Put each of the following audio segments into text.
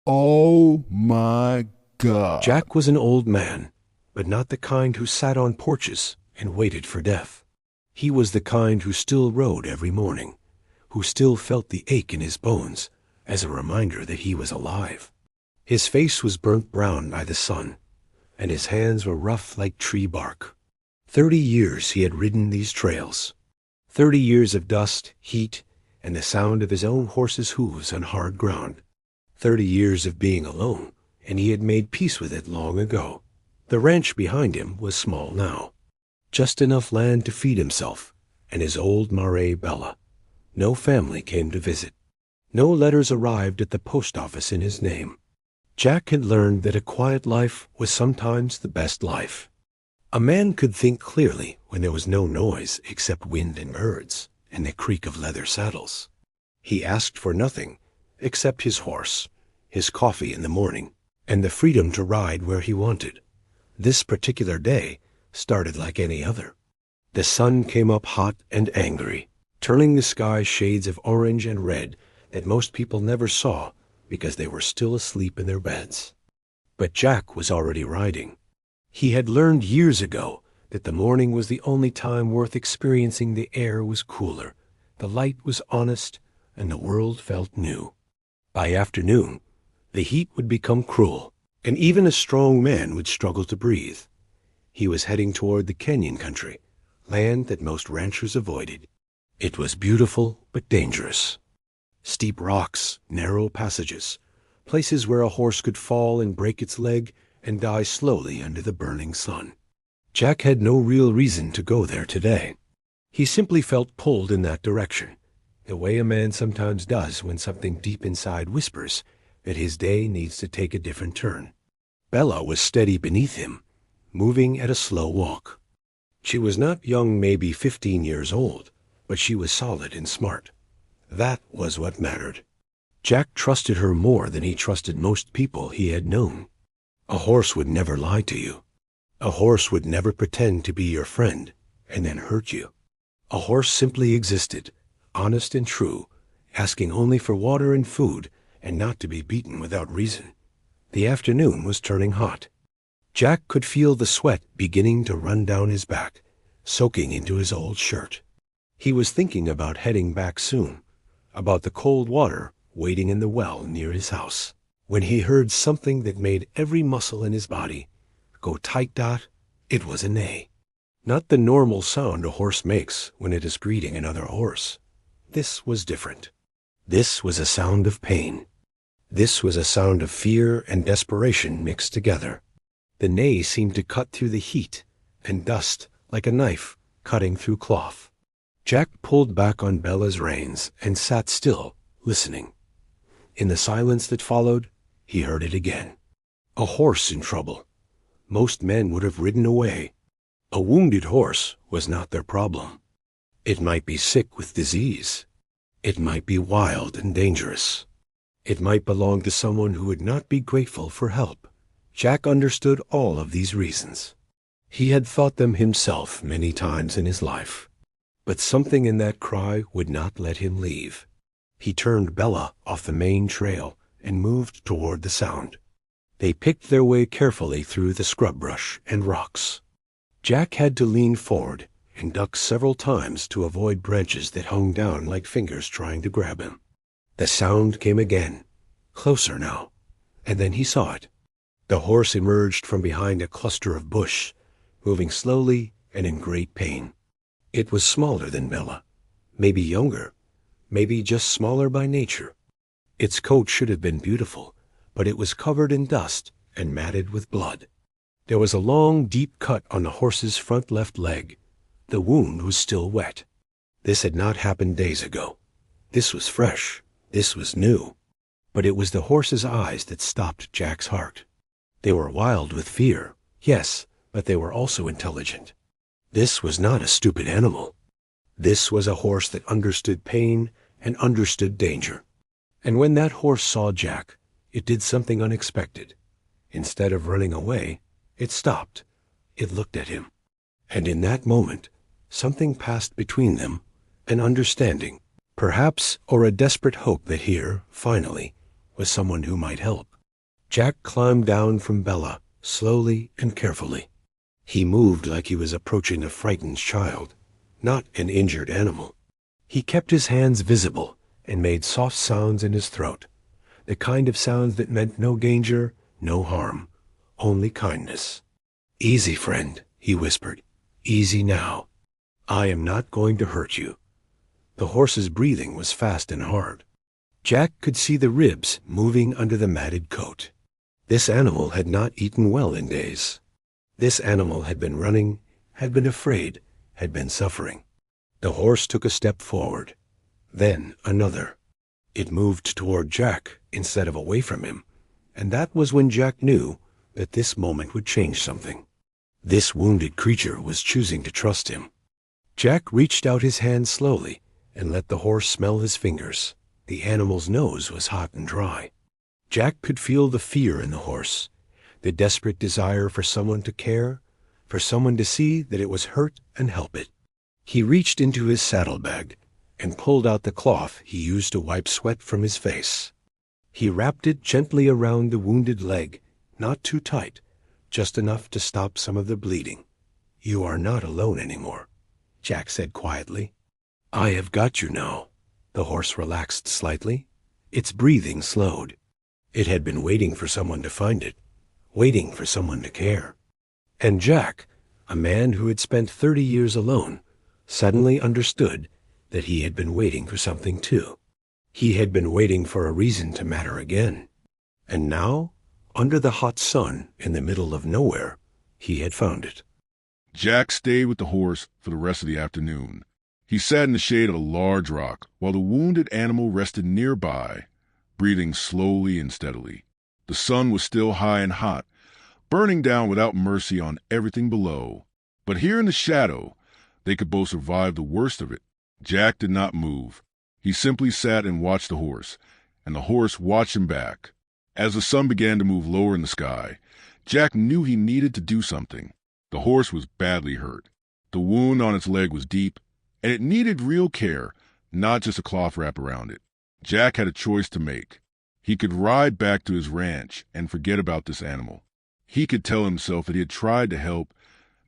Oh my God. Jack was an old man, but not the kind who sat on porches and waited for death. He was the kind who still rode every morning, who still felt the ache in his bones as a reminder that he was alive. His face was burnt brown by the sun, and his hands were rough like tree bark. 30 years he had ridden these trails. 30 years of dust, heat, and the sound of his own horse's hooves on hard ground. 30 years of being alone, and he had made peace with it long ago. The ranch behind him was small now. Just enough land to feed himself and his old mare Bella. No family came to visit. No letters arrived at the post office in his name. Jack had learned that a quiet life was sometimes the best life. A man could think clearly when there was no noise except wind and birds and the creak of leather saddles. He asked for nothing except his horse, his coffee in the morning, and the freedom to ride where he wanted. This particular day started like any other. The sun came up hot and angry, turning the sky shades of orange and red that most people never saw because they were still asleep in their beds. But Jack was already riding. He had learned years ago that the morning was the only time worth experiencing. The air was cooler, the light was honest, and the world felt new. By afternoon, the heat would become cruel, and even a strong man would struggle to breathe. He was heading toward the canyon country, land that most ranchers avoided. It was beautiful but dangerous. Steep rocks, narrow passages, places where a horse could fall and break its leg and die slowly under the burning sun. Jack had no real reason to go there today. He simply felt pulled in that direction, the way a man sometimes does when something deep inside whispers that his day needs to take a different turn. Bella was steady beneath him, moving at a slow walk. She was not young, maybe 15 years old, but she was solid and smart. That was what mattered. Jack trusted her more than he trusted most people he had known. A horse would never lie to you. A horse would never pretend to be your friend and then hurt you. A horse simply existed, honest and true, asking only for water and food and not to be beaten without reason. The afternoon was turning hot. Jack could feel the sweat beginning to run down his back, soaking into his old shirt. He was thinking about heading back soon, about the cold water waiting in the well near his house, when he heard something that made every muscle in his body go tight-dot. It was a neigh. Not the normal sound a horse makes when it is greeting another horse. This was different. This was a sound of pain. This was a sound of fear and desperation mixed together. The neigh seemed to cut through the heat and dust like a knife cutting through cloth. Jack pulled back on Bella's reins and sat still, listening. In the silence that followed, he heard it again. A horse in trouble. Most men would have ridden away. A wounded horse was not their problem. It might be sick with disease. It might be wild and dangerous. It might belong to someone who would not be grateful for help. Jack understood all of these reasons. He had thought them himself many times in his life. But something in that cry would not let him leave. He turned Bella off the main trail and moved toward the sound. They picked their way carefully through the scrub brush and rocks. Jack had to lean forward and duck several times to avoid branches that hung down like fingers trying to grab him. The sound came again, closer now, and then he saw it. The horse emerged from behind a cluster of bush, moving slowly and in great pain. It was smaller than Bella, maybe younger, maybe just smaller by nature. Its coat should have been beautiful, but it was covered in dust and matted with blood. There was a long, deep cut on the horse's front left leg. The wound was still wet. This had not happened days ago. This was fresh. This was new. But it was the horse's eyes that stopped Jack's heart. They were wild with fear, yes, but they were also intelligent. This was not a stupid animal. This was a horse that understood pain and understood danger. And when that horse saw Jack, it did something unexpected. Instead of running away, it stopped. It looked at him. And in that moment, something passed between them, an understanding, perhaps, or a desperate hope that here, finally, was someone who might help. Jack climbed down from Bella, slowly and carefully. He moved like he was approaching a frightened child, not an injured animal. He kept his hands visible and made soft sounds in his throat, the kind of sounds that meant no danger, no harm, only kindness. "Easy, friend," he whispered. "Easy now. I am not going to hurt you." The horse's breathing was fast and hard. Jack could see the ribs moving under the matted coat. This animal had not eaten well in days. This animal had been running, had been afraid, had been suffering. The horse took a step forward, then another. It moved toward Jack instead of away from him, and that was when Jack knew that this moment would change something. This wounded creature was choosing to trust him. Jack reached out his hand slowly and let the horse smell his fingers. The animal's nose was hot and dry. Jack could feel the fear in the horse, the desperate desire for someone to care, for someone to see that it was hurt and help it. He reached into his saddlebag and pulled out the cloth he used to wipe sweat from his face. He wrapped it gently around the wounded leg, not too tight, just enough to stop some of the bleeding. "You are not alone anymore," Jack said quietly. "I have got you now." The horse relaxed slightly. Its breathing slowed. It had been waiting for someone to find it, waiting for someone to care. And Jack, a man who had spent 30 years alone, suddenly understood that he had been waiting for something too. He had been waiting for a reason to matter again. And now, under the hot sun in the middle of nowhere, he had found it. Jack stayed with the horse for the rest of the afternoon. He sat in the shade of a large rock while the wounded animal rested nearby, breathing slowly and steadily. The sun was still high and hot, burning down without mercy on everything below. But here in the shadow, they could both survive the worst of it. Jack did not move. He simply sat and watched the horse, and the horse watched him back. As the sun began to move lower in the sky, Jack knew he needed to do something. The horse was badly hurt. The wound on its leg was deep, and it needed real care, not just a cloth wrap around it. Jack had a choice to make. He could ride back to his ranch and forget about this animal. He could tell himself that he had tried to help,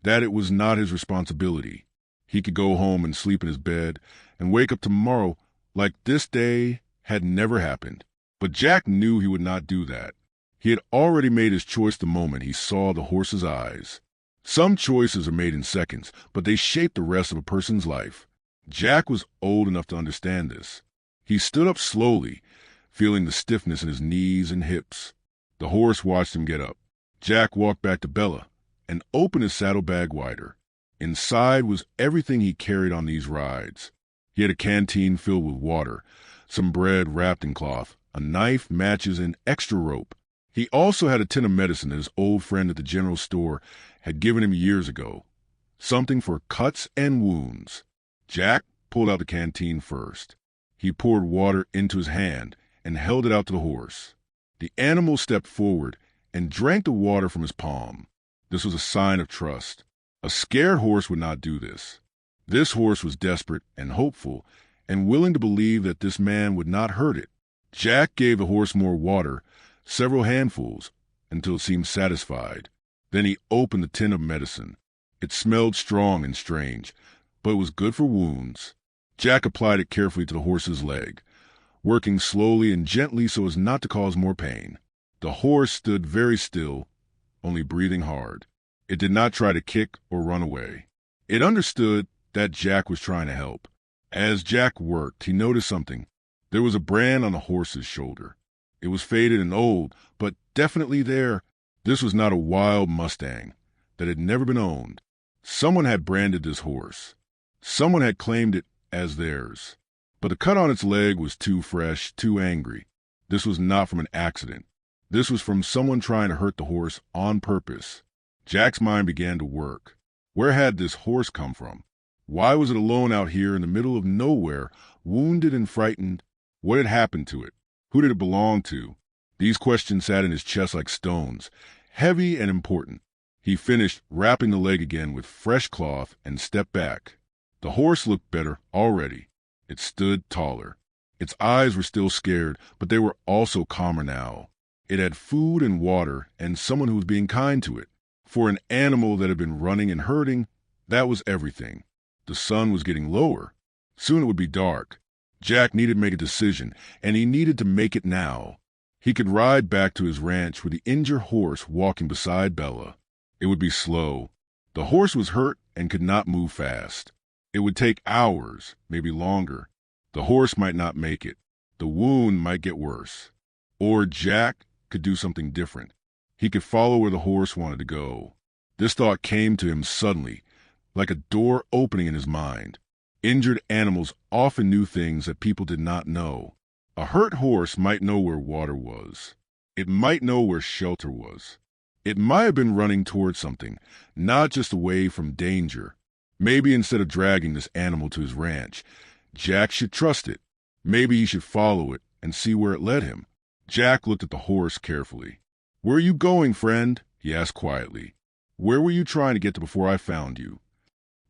that it was not his responsibility. He could go home and sleep in his bed and wake up tomorrow like this day had never happened. But Jack knew he would not do that. He had already made his choice the moment he saw the horse's eyes. Some choices are made in seconds, but they shape the rest of a person's life. Jack was old enough to understand this. He stood up slowly, feeling the stiffness in his knees and hips. The horse watched him get up. Jack walked back to Bella and opened his saddlebag wider. Inside was everything he carried on these rides. He had a canteen filled with water, some bread wrapped in cloth, a knife, matches, and extra rope. He also had a tin of medicine that his old friend at the general store had given him years ago, something for cuts and wounds. Jack pulled out the canteen first. He poured water into his hand and held it out to the horse. The animal stepped forward and drank the water from his palm. This was a sign of trust. A scared horse would not do this. This horse was desperate and hopeful and willing to believe that this man would not hurt it. Jack gave the horse more water, several handfuls, until it seemed satisfied. Then he opened the tin of medicine. It smelled strong and strange, but it was good for wounds. Jack applied it carefully to the horse's leg, working slowly and gently so as not to cause more pain. The horse stood very still, only breathing hard. It did not try to kick or run away. It understood that Jack was trying to help. As Jack worked, he noticed something. There was a brand on the horse's shoulder. It was faded and old, but definitely there. This was not a wild Mustang that had never been owned. Someone had branded this horse. Someone had claimed it as theirs. But the cut on its leg was too fresh, too angry. This was not from an accident. This was from someone trying to hurt the horse on purpose. Jack's mind began to work. Where had this horse come from? Why was it alone out here in the middle of nowhere, wounded and frightened? What had happened to it? Who did it belong to? These questions sat in his chest like stones, heavy and important. He finished wrapping the leg again with fresh cloth and stepped back. The horse looked better already. It stood taller. Its eyes were still scared, but they were also calmer now. It had food and water and someone who was being kind to it. For an animal that had been running and hurting, that was everything. The sun was getting lower. Soon it would be dark. Jack needed to make a decision, and he needed to make it now. He could ride back to his ranch with the injured horse walking beside Bella. It would be slow. The horse was hurt and could not move fast. It would take hours, maybe longer. The horse might not make it. The wound might get worse. Or Jack could do something different. He could follow where the horse wanted to go. This thought came to him suddenly, like a door opening in his mind. Injured animals often knew things that people did not know. A hurt horse might know where water was. It might know where shelter was. It might have been running towards something, not just away from danger. Maybe instead of dragging this animal to his ranch, Jack should trust it. Maybe he should follow it and see where it led him. Jack looked at the horse carefully. "Where are you going, friend?" he asked quietly. "Where were you trying to get to before I found you?"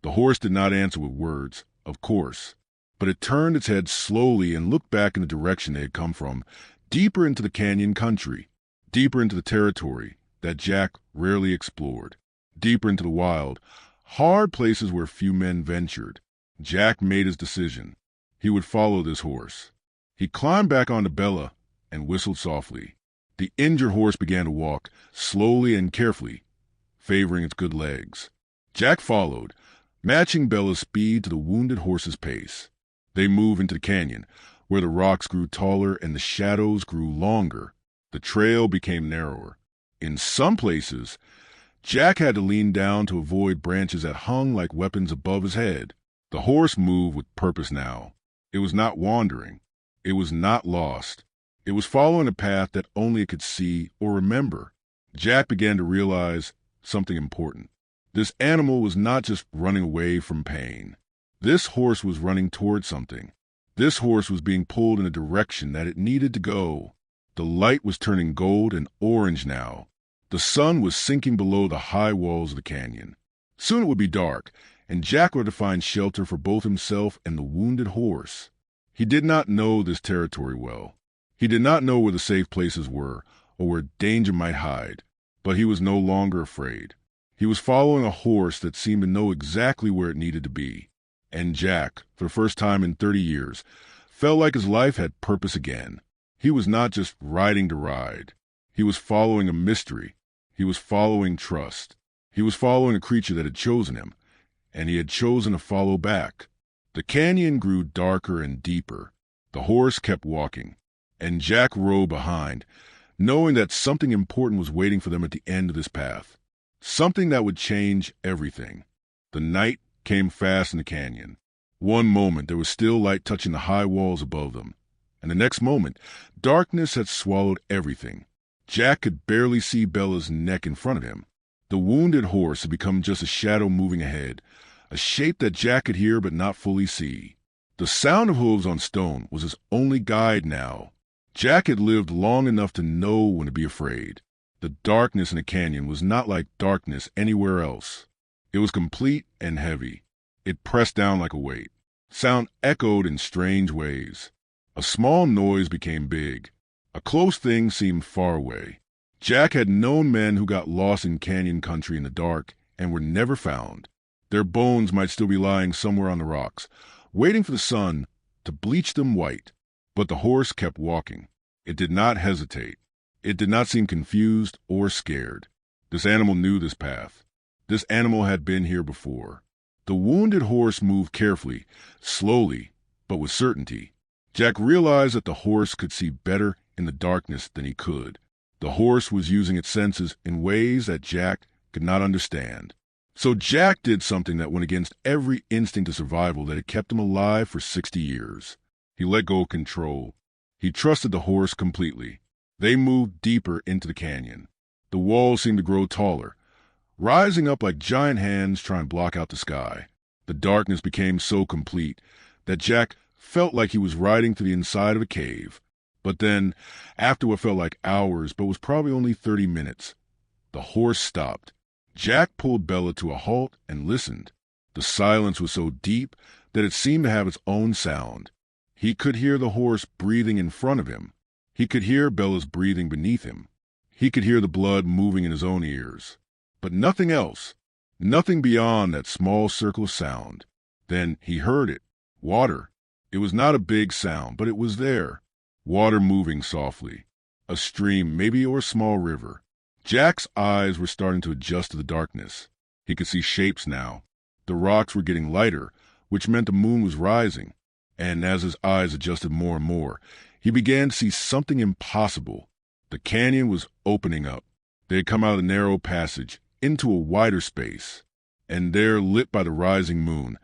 The horse did not answer with words, of course, but it turned its head slowly and looked back in the direction they had come from, deeper into the canyon country, deeper into the territory that Jack rarely explored, deeper into the wild, hard places where few men ventured. Jack made his decision. He would follow this horse. He climbed back onto Bella and whistled softly. The injured horse began to walk, slowly and carefully, favoring its good legs. Jack followed, matching Bella's speed to the wounded horse's pace. They moved into the canyon, where the rocks grew taller and the shadows grew longer. The trail became narrower. In some places, Jack had to lean down to avoid branches that hung like weapons above his head. The horse moved with purpose now. It was not wandering. It was not lost. It was following a path that only it could see or remember. Jack began to realize something important. This animal was not just running away from pain. This horse was running toward something. This horse was being pulled in a direction that it needed to go. The light was turning gold and orange now. The sun was sinking below the high walls of the canyon. Soon it would be dark, and Jack would have to find shelter for both himself and the wounded horse. He did not know this territory well. He did not know where the safe places were or where danger might hide, but he was no longer afraid. He was following a horse that seemed to know exactly where it needed to be. And Jack, for the first time in 30 years, felt like his life had purpose again. He was not just riding to ride. He was following a mystery. He was following trust. He was following a creature that had chosen him, and he had chosen to follow back. The canyon grew darker and deeper. The horse kept walking, and Jack rode behind, knowing that something important was waiting for them at the end of this path. Something that would change everything. The night came fast in the canyon. One moment there was still light touching the high walls above them, and the next moment darkness had swallowed everything. Jack could barely see Bella's neck in front of him. The wounded horse had become just a shadow moving ahead, a shape that Jack could hear but not fully see. The sound of hooves on stone was his only guide now. Jack had lived long enough to know when to be afraid. The darkness in the canyon was not like darkness anywhere else. It was complete and heavy. It pressed down like a weight. Sound echoed in strange ways. A small noise became big. A close thing seemed far away. Jack had known men who got lost in canyon country in the dark and were never found. Their bones might still be lying somewhere on the rocks, waiting for the sun to bleach them white. But the horse kept walking. It did not hesitate. It did not seem confused or scared. This animal knew this path. This animal had been here before. The wounded horse moved carefully, slowly, but with certainty. Jack realized that the horse could see better in the darkness than he could. The horse was using its senses in ways that Jack could not understand. So Jack did something that went against every instinct of survival that had kept him alive for 60 years. He let go of control. He trusted the horse completely. They moved deeper into the canyon. The walls seemed to grow taller, rising up like giant hands trying to block out the sky. The darkness became so complete that Jack felt like he was riding through the inside of a cave. But then, after what felt like hours but was probably only 30 minutes, the horse stopped. Jack pulled Bella to a halt and listened. The silence was so deep that it seemed to have its own sound. He could hear the horse breathing in front of him. He could hear Bella's breathing beneath him. He could hear the blood moving in his own ears. But nothing else. Nothing beyond that small circle of sound. Then he heard it. Water. It was not a big sound, but it was there. Water moving softly. A stream, maybe, or a small river. Jack's eyes were starting to adjust to the darkness. He could see shapes now. The rocks were getting lighter, which meant the moon was rising. And as his eyes adjusted more and more, he began to see something impossible. The canyon was opening up. They had come out of the narrow passage into a wider space. And there, lit by the rising moon,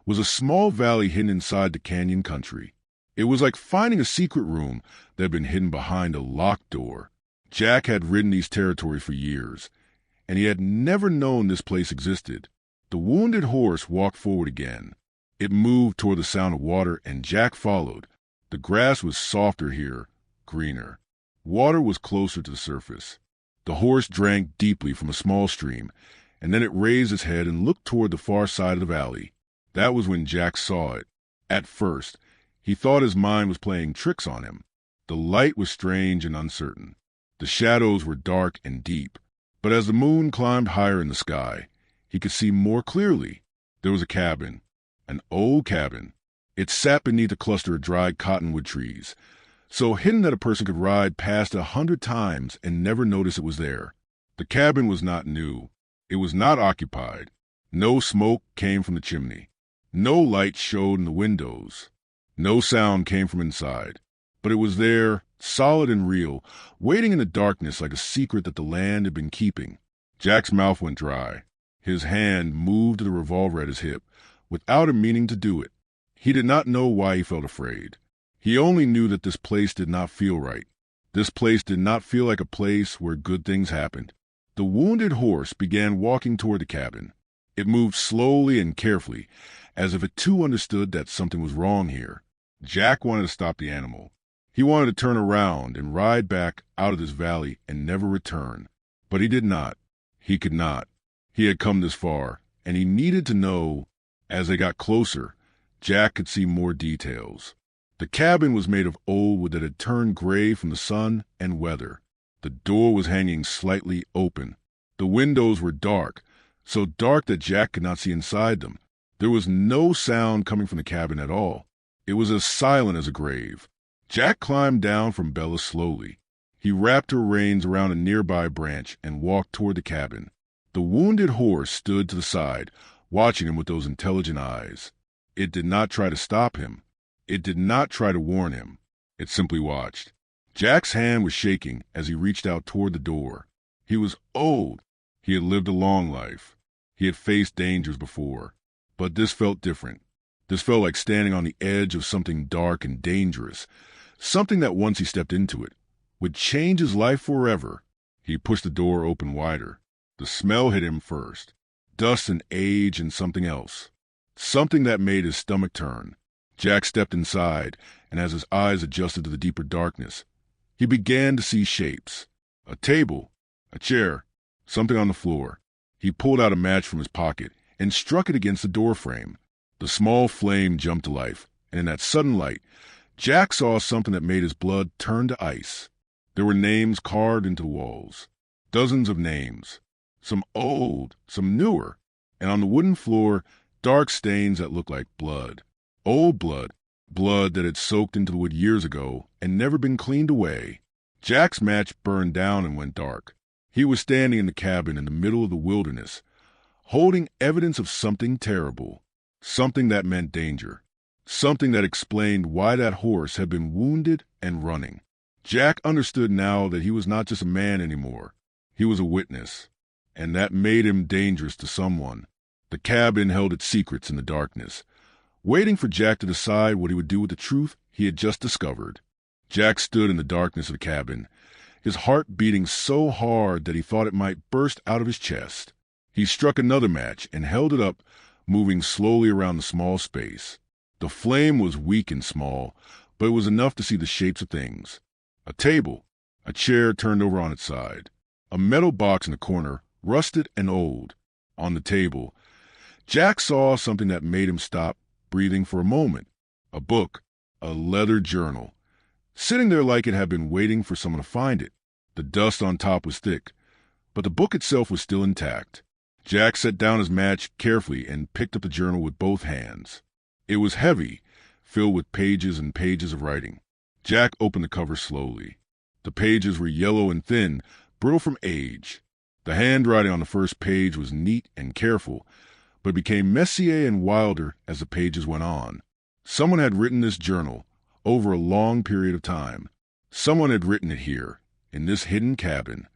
was a small valley hidden inside the canyon country. It was like finding a secret room that had been hidden behind a locked door. Jack had ridden these territories for years, and he had never known this place existed. The wounded horse walked forward again. It moved toward the sound of water, and Jack followed. The grass was softer here, greener. Water was closer to the surface. The horse drank deeply from a small stream, and then it raised its head and looked toward the far side of the valley. That was when Jack saw it. At first, he thought his mind was playing tricks on him. The light was strange and uncertain. The shadows were dark and deep. But as the moon climbed higher in the sky, he could see more clearly. There was a cabin, an old cabin. It sat beneath a cluster of dried cottonwood trees, so hidden that a person could ride past 100 times and never notice it was there. The cabin was not new. It was not occupied. No smoke came from the chimney. No light showed in the windows. No sound came from inside. But it was there, solid and real, waiting in the darkness like a secret that the land had been keeping. Jack's mouth went dry. His hand moved to the revolver at his hip, without a meaning to do it. He did not know why he felt afraid. He only knew that this place did not feel right. This place did not feel like a place where good things happened. The wounded horse began walking toward the cabin. It moved slowly and carefully, as if it too understood that something was wrong here. Jack wanted to stop the animal. He wanted to turn around and ride back out of this valley and never return. But he did not. He could not. He had come this far, and he needed to know. As they got closer, Jack could see more details. The cabin was made of old wood that had turned gray from the sun and weather. The door was hanging slightly open. The windows were dark, so dark that Jack could not see inside them. There was no sound coming from the cabin at all. It was as silent as a grave. Jack climbed down from Bella slowly. He wrapped her reins around a nearby branch and walked toward the cabin. The wounded horse stood to the side, watching him with those intelligent eyes. It did not try to stop him. It did not try to warn him. It simply watched. Jack's hand was shaking as he reached out toward the door. He was old. He had lived a long life. He had faced dangers before. But this felt different. This felt like standing on the edge of something dark and dangerous, something that once he stepped into it would change his life forever. He pushed the door open wider. The smell hit him first. Dust and age and something else. Something that made his stomach turn. Jack stepped inside, and as his eyes adjusted to the deeper darkness, he began to see shapes. A table, a chair, something on the floor. He pulled out a match from his pocket and struck it against the doorframe. The small flame jumped to life, and in that sudden light, Jack saw something that made his blood turn to ice. There were names carved into the walls. Dozens of names. Some old, some newer, and on the wooden floor, dark stains that looked like blood. Old blood, blood that had soaked into the wood years ago and never been cleaned away. Jack's match burned down and went dark. He was standing in the cabin in the middle of the wilderness, holding evidence of something terrible, something that meant danger, something that explained why that horse had been wounded and running. Jack understood now that he was not just a man anymore. He was a witness, and that made him dangerous to someone. The cabin held its secrets in the darkness, waiting for Jack to decide what he would do with the truth he had just discovered. Jack stood in the darkness of the cabin, his heart beating so hard that he thought it might burst out of his chest. He struck another match and held it up, moving slowly around the small space. The flame was weak and small, but it was enough to see the shapes of things. A table, a chair turned over on its side, a metal box in the corner, rusted and old. On the table, Jack saw something that made him stop breathing for a moment. A book, a leather journal. sitting there like it had been waiting for someone to find it. The dust on top was thick, but the book itself was still intact. Jack set down his match carefully and picked up the journal with both hands. It was heavy, filled with pages and pages of writing. Jack opened the cover slowly. The pages were yellow and thin, brittle from age. The handwriting on the first page was neat and careful, but it became messier and wilder as the pages went on. Someone had written this journal over a long period of time. Someone had written it here, in this hidden cabin,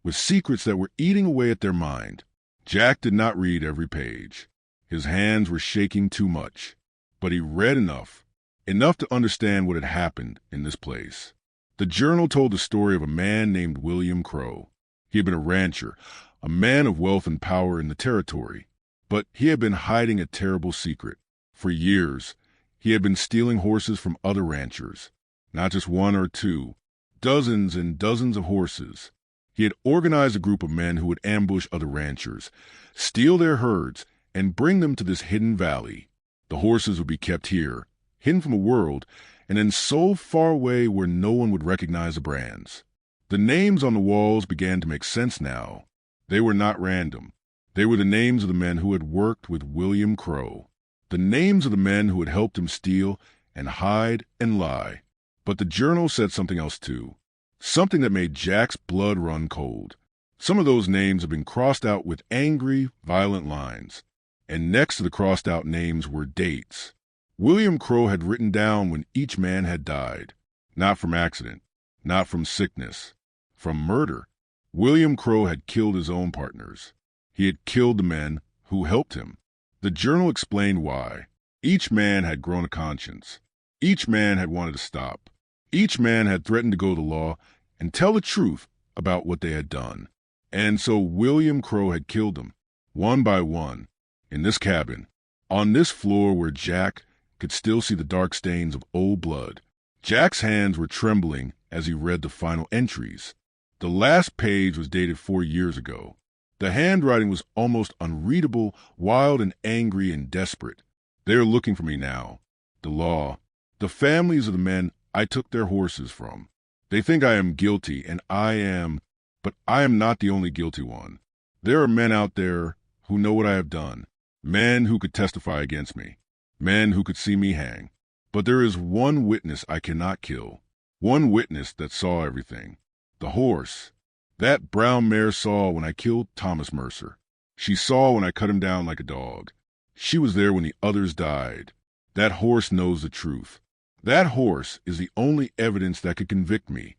with secrets that were eating away at their mind. Jack did not read every page. His hands were shaking too much, but he read enough to understand what had happened in this place. The journal told the story of a man named William Crow. He had been a rancher, a man of wealth and power in the territory, but he had been hiding a terrible secret. For years, he had been stealing horses from other ranchers, not just one or two, dozens and dozens of horses. He had organized a group of men who would ambush other ranchers, steal their herds, and bring them to this hidden valley. The horses would be kept here, hidden from the world, and then so far away where no one would recognize the brands. The names on the walls began to make sense now. They were not random. They were the names of the men who had worked with William Crow, the names of the men who had helped him steal and hide and lie. But the journal said something else too, something that made Jack's blood run cold. Some of those names had been crossed out with angry, violent lines, and next to the crossed out names were dates. William Crow had written down when each man had died, not from accident, not from sickness, from murder. William Crow had killed his own partners. He had killed the men who helped him. The journal explained why. Each man had grown a conscience. Each man had wanted to stop. Each man had threatened to go to the law and tell the truth about what they had done. And so William Crow had killed them, one by one, in this cabin, on this floor where Jack could still see the dark stains of old blood. Jack's hands were trembling as he read the final entries. The last page was dated 4 years ago. The handwriting was almost unreadable, wild and angry and desperate. They are looking for me now. The law, the families of the men I took their horses from. They think I am guilty, and I am, but I am not the only guilty one. There are men out there who know what I have done, men who could testify against me, men who could see me hang. But there is one witness I cannot kill, one witness that saw everything. The horse. That brown mare saw when I killed Thomas Mercer. She saw when I cut him down like a dog. She was there when the others died. That horse knows the truth. That horse is the only evidence that could convict me.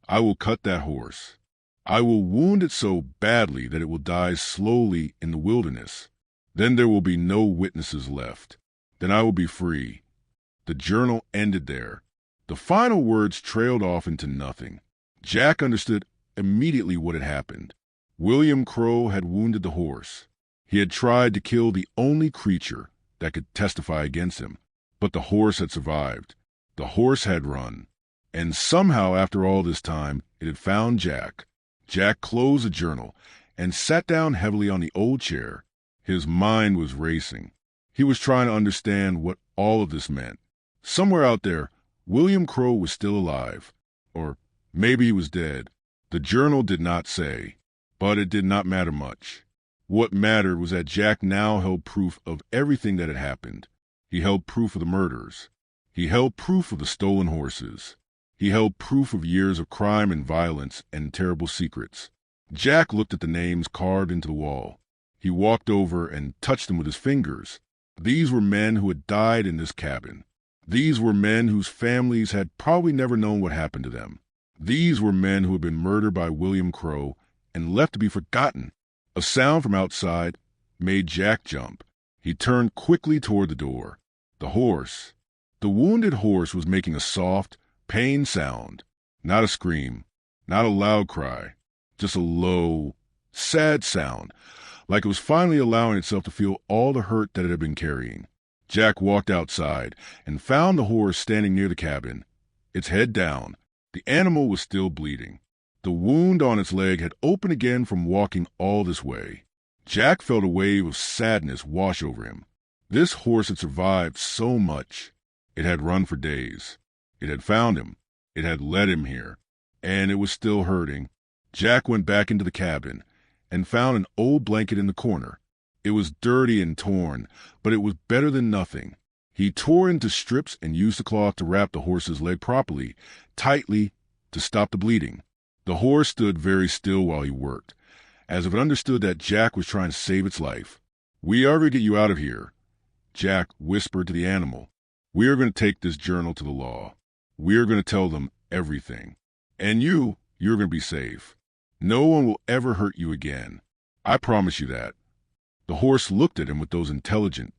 I will cut that horse. I will wound it so badly that it will die slowly in the wilderness. Then there will be no witnesses left. Then I will be free. The journal ended there. The final words trailed off into nothing. Jack understood immediately what had happened. William Crow had wounded the horse. He had tried to kill the only creature that could testify against him. But the horse had survived. The horse had run. And somehow, after all this time, it had found Jack. Jack closed the journal and sat down heavily on the old chair. His mind was racing. He was trying to understand what all of this meant. Somewhere out there, William Crow was still alive. Or maybe he was dead. The journal did not say, but it did not matter much. What mattered was that Jack now held proof of everything that had happened. He held proof of the murders. He held proof of the stolen horses. He held proof of years of crime and violence and terrible secrets. Jack looked at the names carved into the wall. He walked over and touched them with his fingers. These were men who had died in this cabin. These were men whose families had probably never known what happened to them. These were men who had been murdered by William Crow and left to be forgotten. A sound from outside made Jack jump. He turned quickly toward the door. The horse. The wounded horse was making a soft, pained sound. Not a scream, not a loud cry, just a low, sad sound, like it was finally allowing itself to feel all the hurt that it had been carrying. Jack walked outside and found the horse standing near the cabin, its head down. The animal was still bleeding. The wound on its leg had opened again from walking all this way. Jack felt a wave of sadness wash over him. This horse had survived so much. It had run for days. It had found him. It had led him here, and it was still hurting. Jack went back into the cabin and found an old blanket in the corner. It was dirty and torn, but it was better than nothing. He tore into strips and used the cloth to wrap the horse's leg properly, tightly, to stop the bleeding. The horse stood very still while he worked, as if it understood that Jack was trying to save its life. "We are going to get you out of here," Jack whispered to the animal. "We are going to take this journal to the law. We are going to tell them everything. And you're going to be safe. No one will ever hurt you again. I promise you that." The horse looked at him with those intelligent,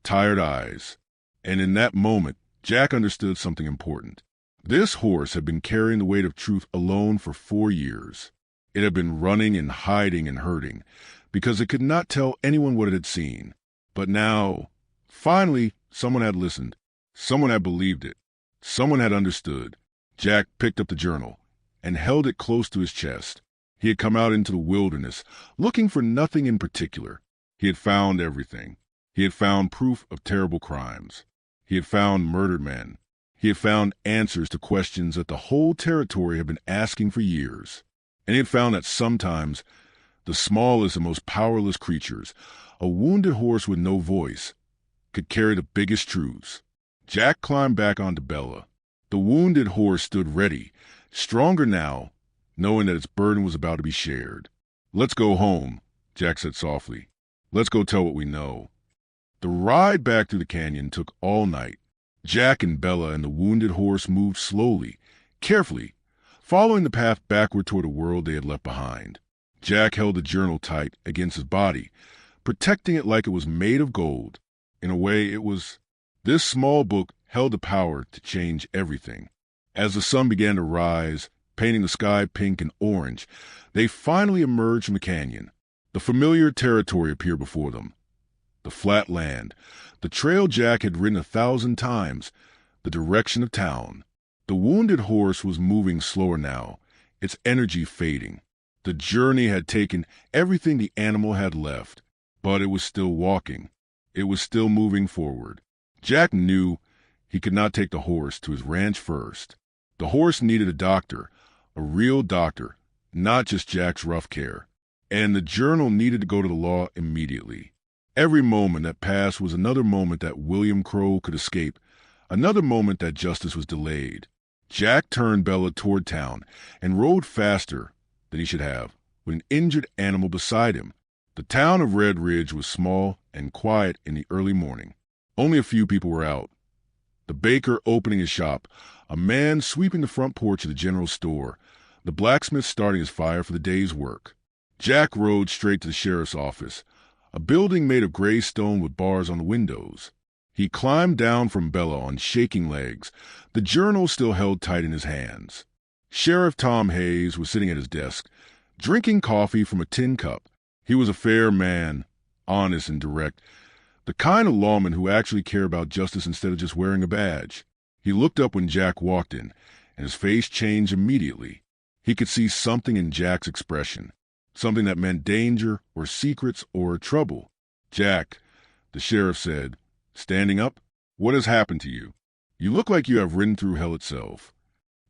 tired eyes, and in that moment, Jack understood something important. This horse had been carrying the weight of truth alone for 4 years. It had been running and hiding and hurting, because it could not tell anyone what it had seen. But now, finally, someone had listened. Someone had believed it. Someone had understood. Jack picked up the journal and held it close to his chest. He had come out into the wilderness, looking for nothing in particular. He had found everything. He had found proof of terrible crimes. He had found murdered men. He had found answers to questions that the whole territory had been asking for years. And he had found that sometimes the smallest and most powerless creatures, a wounded horse with no voice, could carry the biggest truths. Jack climbed back onto Bella. The wounded horse stood ready, stronger now, knowing that its burden was about to be shared. "Let's go home," Jack said softly. "Let's go tell what we know." The ride back through the canyon took all night. Jack and Bella and the wounded horse moved slowly, carefully, following the path backward toward a world they had left behind. Jack held the journal tight against his body, protecting it like it was made of gold. In a way, it was. This small book held the power to change everything. As the sun began to rise, painting the sky pink and orange, they finally emerged from the canyon. The familiar territory appeared before them. The flat land, the trail Jack had ridden 1,000 times, the direction of town. The wounded horse was moving slower now, its energy fading. The journey had taken everything the animal had left, but it was still walking. It was still moving forward. Jack knew he could not take the horse to his ranch first. The horse needed a doctor, a real doctor, not just Jack's rough care. And the journal needed to go to the law immediately. Every moment that passed was another moment that William Crow could escape, another moment that justice was delayed. Jack turned Bella toward town and rode faster than he should have, with an injured animal beside him. The town of Red Ridge was small and quiet in the early morning. Only a few people were out. The baker opening his shop, a man sweeping the front porch of the general store, the blacksmith starting his fire for the day's work. Jack rode straight to the sheriff's office, a building made of gray stone with bars on the windows. He climbed down from Bella on shaking legs, the journal still held tight in his hands. Sheriff Tom Hayes was sitting at his desk, drinking coffee from a tin cup. He was a fair man, honest and direct, the kind of lawman who actually cared about justice instead of just wearing a badge. He looked up when Jack walked in, and his face changed immediately. He could see something in Jack's expression, something that meant danger or secrets or trouble. "Jack," the sheriff said, standing up, "what has happened to you? You look like you have ridden through hell itself."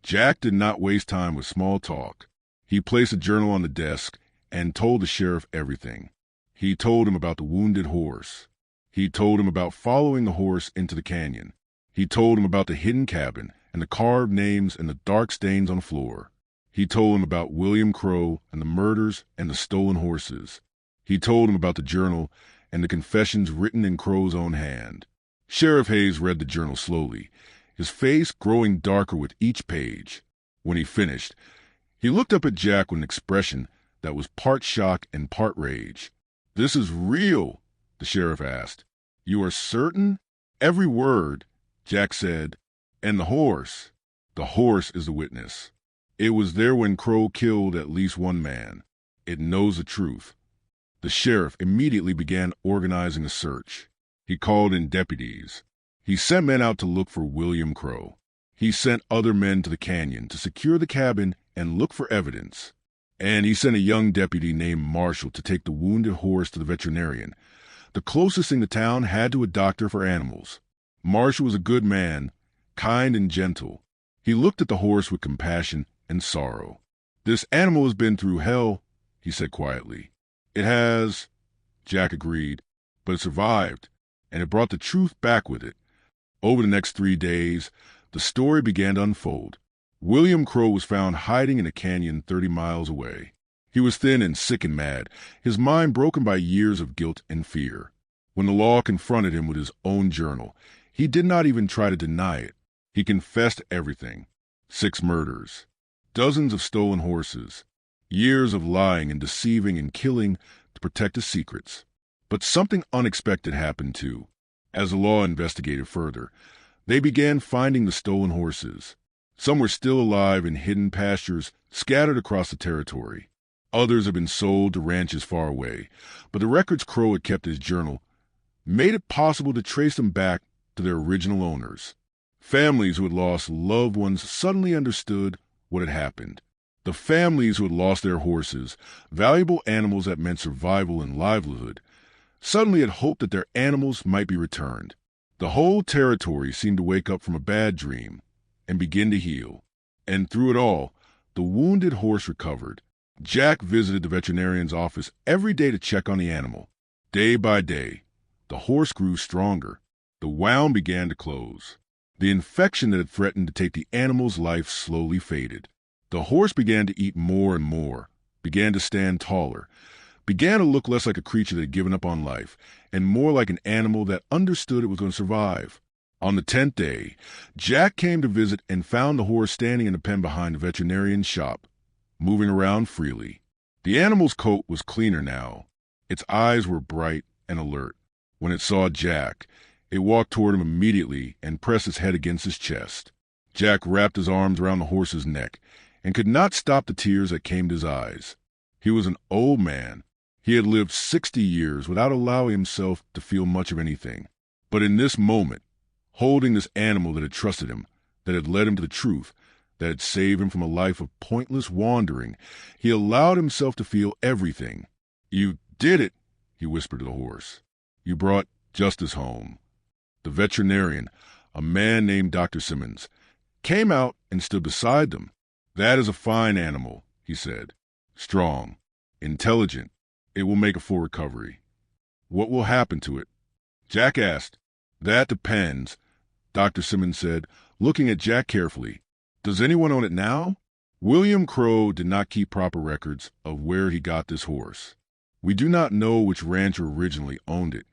Jack did not waste time with small talk. He placed the journal on the desk and told the sheriff everything. He told him about the wounded horse. He told him about following the horse into the canyon. He told him about the hidden cabin and the carved names and the dark stains on the floor. He told him about William Crow and the murders and the stolen horses. He told him about the journal and the confessions written in Crow's own hand. Sheriff Hayes read the journal slowly, his face growing darker with each page. When he finished, he looked up at Jack with an expression that was part shock and part rage. "This is real?" the sheriff asked. "You are certain?" "Every word," Jack said. "And the horse?" "The horse is the witness. It was there when Crow killed at least one man. It knows the truth." The sheriff immediately began organizing a search. He called in deputies. He sent men out to look for William Crow. He sent other men to the canyon to secure the cabin and look for evidence. And he sent a young deputy named Marshall to take the wounded horse to the veterinarian, the closest thing the town had to a doctor for animals. Marshall was a good man, kind and gentle. He looked at the horse with compassion and sorrow. "This animal has been through hell," he said quietly. "It has," Jack agreed, "but it survived, and it brought the truth back with it." Over the next 3 days, the story began to unfold. William Crow was found hiding in a canyon 30 miles away. He was thin and sick and mad, his mind broken by years of guilt and fear. When the law confronted him with his own journal, he did not even try to deny it. He confessed everything: 6 murders, dozens of stolen horses, years of lying and deceiving and killing to protect his secrets. But something unexpected happened too. As the law investigated further, they began finding the stolen horses. Some were still alive in hidden pastures scattered across the territory. Others had been sold to ranches far away, but the records Crow had kept in his journal made it possible to trace them back to their original owners. Families who had lost loved ones suddenly understood what had happened. The families who had lost their horses, valuable animals that meant survival and livelihood, suddenly had hoped that their animals might be returned. The whole territory seemed to wake up from a bad dream and begin to heal. And through it all, the wounded horse recovered. Jack visited the veterinarian's office every day to check on the animal. Day by day, the horse grew stronger. The wound began to close. The infection that had threatened to take the animal's life slowly faded. The horse began to eat more and more, began to stand taller, began to look less like a creature that had given up on life, and more like an animal that understood it was going to survive. On the 10th day, Jack came to visit and found the horse standing in the pen behind the veterinarian's shop, moving around freely. The animal's coat was cleaner now. Its eyes were bright and alert. When it saw Jack, it walked toward him immediately and pressed its head against his chest. Jack wrapped his arms around the horse's neck and could not stop the tears that came to his eyes. He was an old man. He had lived 60 years without allowing himself to feel much of anything. But in this moment, holding this animal that had trusted him, that had led him to the truth, that had saved him from a life of pointless wandering, he allowed himself to feel everything. "You did it," he whispered to the horse. "You brought justice home." The veterinarian, a man named Dr. Simmons, came out and stood beside them. "That is a fine animal," he said. "Strong, intelligent. It will make a full recovery." "What will happen to it?" Jack asked. "That depends," Dr. Simmons said, looking at Jack carefully. "Does anyone own it now?" William Crow did not keep proper records of where he got this horse. We do not know which rancher originally owned it.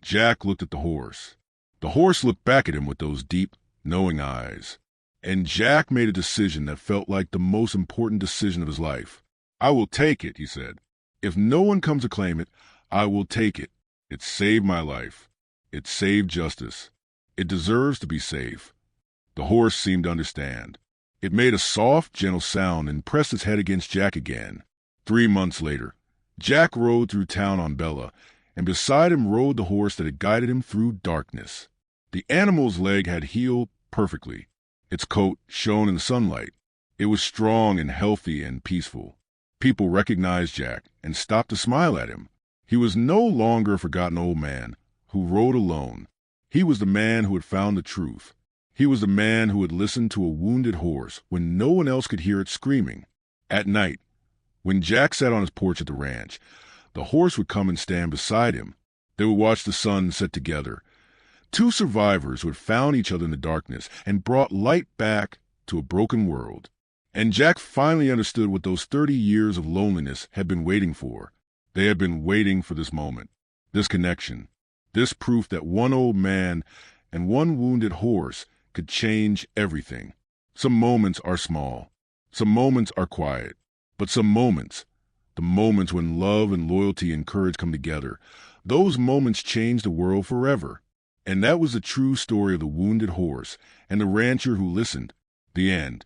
Jack looked at the horse. The horse looked back at him with those deep, knowing eyes. And Jack made a decision that felt like the most important decision of his life. "I will take it," he said. "If no one comes to claim it, I will take it. It saved my life. It saved justice. It deserves to be safe." The horse seemed to understand. It made a soft, gentle sound and pressed its head against Jack again. 3 months later, Jack rode through town on Bella, and beside him rode the horse that had guided him through darkness. The animal's leg had healed perfectly. Its coat shone in the sunlight. It was strong and healthy and peaceful. People recognized Jack and stopped to smile at him. He was no longer a forgotten old man who rode alone. He was the man who had found the truth. He was the man who had listened to a wounded horse when no one else could hear it screaming. At night, when Jack sat on his porch at the ranch, the horse would come and stand beside him. They would watch the sun set together. 2 survivors who had found each other in the darkness and brought light back to a broken world. And Jack finally understood what those 30 years of loneliness had been waiting for. They had been waiting for this moment, this connection, this proof that one old man and one wounded horse could change everything. Some moments are small. Some moments are quiet. But some moments, the moments when love and loyalty and courage come together, those moments change the world forever. And that was the true story of the wounded horse and the rancher who listened. The end.